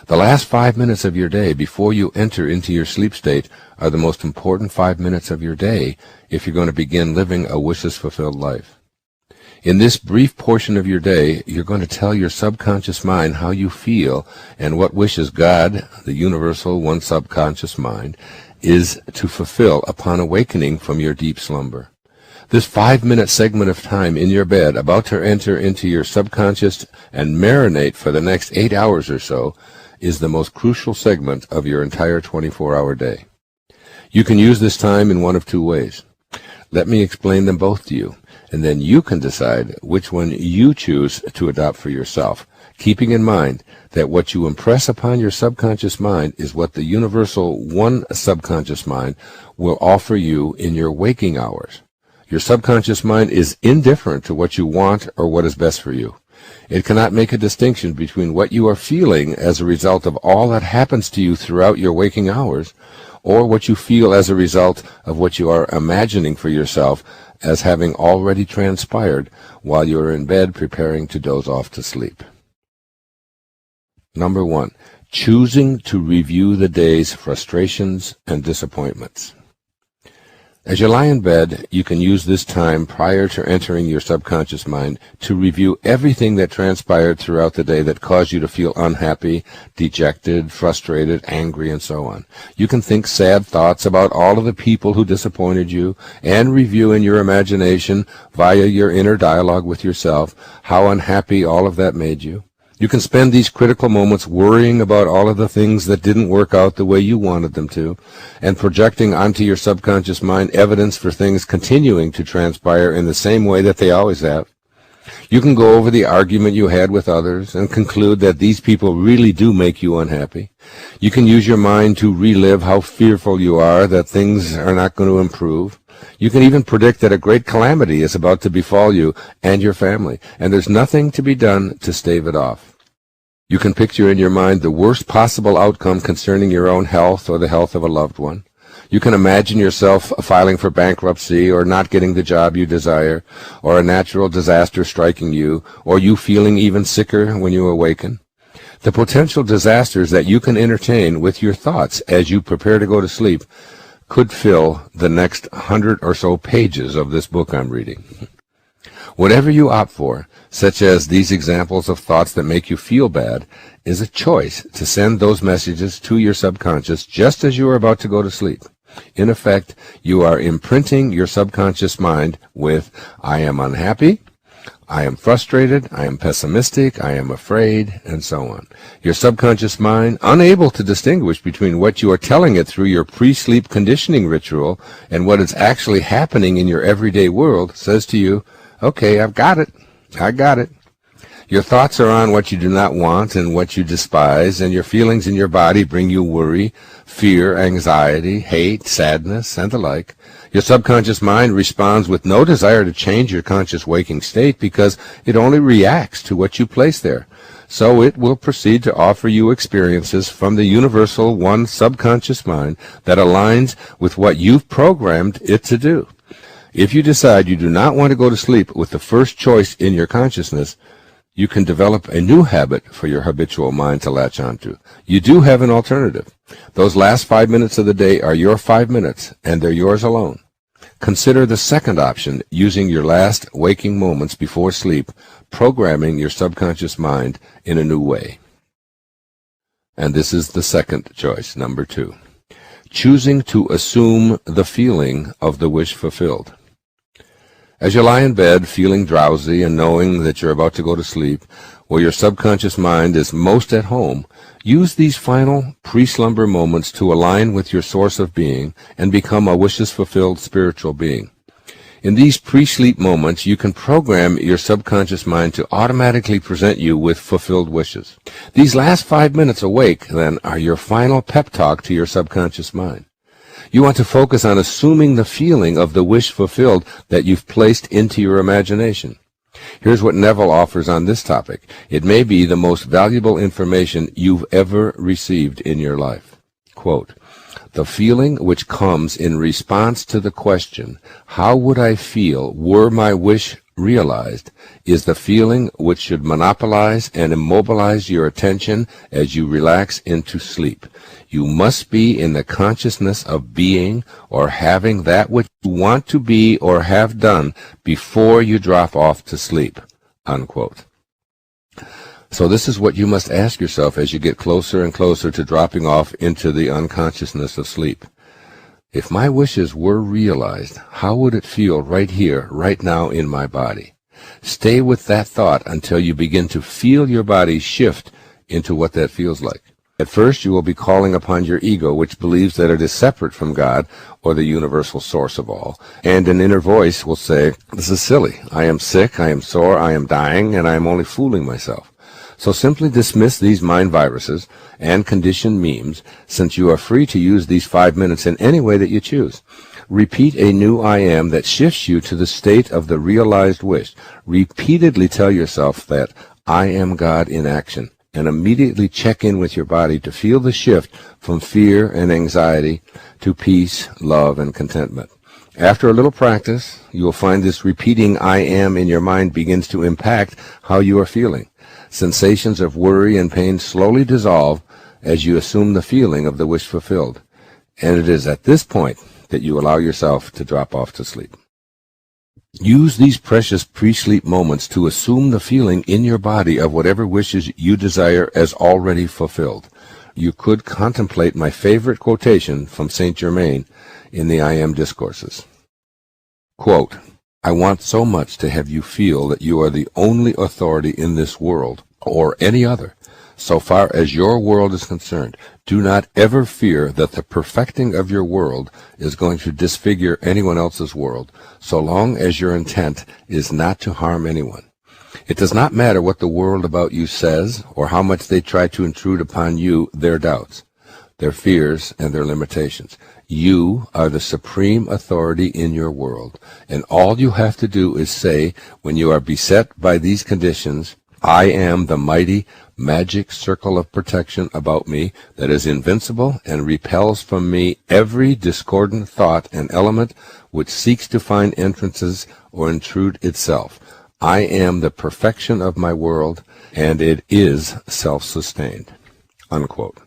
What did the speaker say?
The last 5 minutes of your day before you enter into your sleep state are the most important 5 minutes of your day if you're going to begin living a wishes-fulfilled life. In this brief portion of your day, you're going to tell your subconscious mind how you feel and what wishes God, the universal one subconscious mind, is to fulfill upon awakening from your deep slumber. This 5-minute segment of time in your bed, about to enter into your subconscious and marinate for the next 8 hours or so, is the most crucial segment of your entire 24-hour day. You can use this time in one of two ways. Let me explain them both to you, and then you can decide which one you choose to adopt for yourself, keeping in mind that what you impress upon your subconscious mind is what the universal one subconscious mind will offer you in your waking hours. Your subconscious mind is indifferent to what you want or what is best for you. It cannot make a distinction between what you are feeling as a result of all that happens to you throughout your waking hours, or what you feel as a result of what you are imagining for yourself as having already transpired while you are in bed preparing to doze off to sleep. Number 1, choosing to review the day's frustrations and disappointments. As you lie in bed, you can use this time prior to entering your subconscious mind to review everything that transpired throughout the day that caused you to feel unhappy, dejected, frustrated, angry, and so on. You can think sad thoughts about all of the people who disappointed you and review in your imagination via your inner dialogue with yourself how unhappy all of that made you. You can spend these critical moments worrying about all of the things that didn't work out the way you wanted them to, and projecting onto your subconscious mind evidence for things continuing to transpire in the same way that they always have. You can go over the argument you had with others and conclude that these people really do make you unhappy. You can use your mind to relive how fearful you are that things are not going to improve. You can even predict that a great calamity is about to befall you and your family, and there's nothing to be done to stave it off. You can picture in your mind the worst possible outcome concerning your own health or the health of a loved one. You can imagine yourself filing for bankruptcy or not getting the job you desire, or a natural disaster striking you, or you feeling even sicker when you awaken. The potential disasters that you can entertain with your thoughts as you prepare to go to sleep could fill the next 100 or so pages of this book I'm reading. Whatever you opt for, such as these examples of thoughts that make you feel bad, is a choice to send those messages to your subconscious just as you are about to go to sleep. In effect, you are imprinting your subconscious mind with, I am unhappy, I am frustrated, I am pessimistic, I am afraid, and so on. Your subconscious mind, unable to distinguish between what you are telling it through your pre-sleep conditioning ritual and what is actually happening in your everyday world, says to you, okay, I've got it. I got it. Your thoughts are on what you do not want and what you despise, and your feelings in your body bring you worry, fear, anxiety, hate, sadness, and the like. Your subconscious mind responds with no desire to change your conscious waking state because it only reacts to what you place there. So it will proceed to offer you experiences from the universal one subconscious mind that aligns with what you've programmed it to do. If you decide you do not want to go to sleep with the first choice in your consciousness, you can develop a new habit for your habitual mind to latch onto. You do have an alternative. Those last 5 minutes of the day are your 5 minutes, and they're yours alone. Consider the second option, using your last waking moments before sleep, programming your subconscious mind in a new way. And this is the second choice, number 2. Choosing to assume the feeling of the wish fulfilled. As you lie in bed, feeling drowsy and knowing that you're about to go to sleep, where your subconscious mind is most at home, use these final pre-slumber moments to align with your source of being and become a wishes-fulfilled spiritual being. In these pre-sleep moments, you can program your subconscious mind to automatically present you with fulfilled wishes. These last 5 minutes awake, then, are your final pep talk to your subconscious mind. You want to focus on assuming the feeling of the wish fulfilled that you've placed into your imagination. Here's what Neville offers on this topic. It may be the most valuable information you've ever received in your life. Quote, "The feeling which comes in response to the question, how would I feel were my wish realized, is the feeling which should monopolize and immobilize your attention as you relax into sleep. You must be in the consciousness of being or having that which you want to be or have done before you drop off to sleep." Unquote. So this is what you must ask yourself as you get closer and closer to dropping off into the unconsciousness of sleep. If my wishes were realized, how would it feel right here, right now in my body? Stay with that thought until you begin to feel your body shift into what that feels like. At first, you will be calling upon your ego, which believes that it is separate from God or the universal source of all. And an inner voice will say, "This is silly. I am sick, I am sore, I am dying, and I am only fooling myself." So simply dismiss these mind viruses and conditioned memes, since you are free to use these 5 minutes in any way that you choose. Repeat a new I am that shifts you to the state of the realized wish. Repeatedly tell yourself that I am God in action, and immediately check in with your body to feel the shift from fear and anxiety to peace, love, and contentment. After a little practice, you will find this repeating I am in your mind begins to impact how you are feeling. Sensations of worry and pain slowly dissolve as you assume the feeling of the wish fulfilled. And it is at this point that you allow yourself to drop off to sleep. Use these precious pre-sleep moments to assume the feeling in your body of whatever wishes you desire as already fulfilled. You could contemplate my favorite quotation from Saint Germain in the I Am Discourses. Quote, "I want so much to have you feel that you are the only authority in this world, or any other. So far as your world is concerned, do not ever fear that the perfecting of your world is going to disfigure anyone else's world, so long as your intent is not to harm anyone. It does not matter what the world about you says, or how much they try to intrude upon you their doubts, their fears, and their limitations. You are the supreme authority in your world, and all you have to do is say, when you are beset by these conditions, I am the mighty magic circle of protection about me that is invincible and repels from me every discordant thought and element which seeks to find entrances or intrude itself. I am the perfection of my world, and it is self-sustained." Unquote.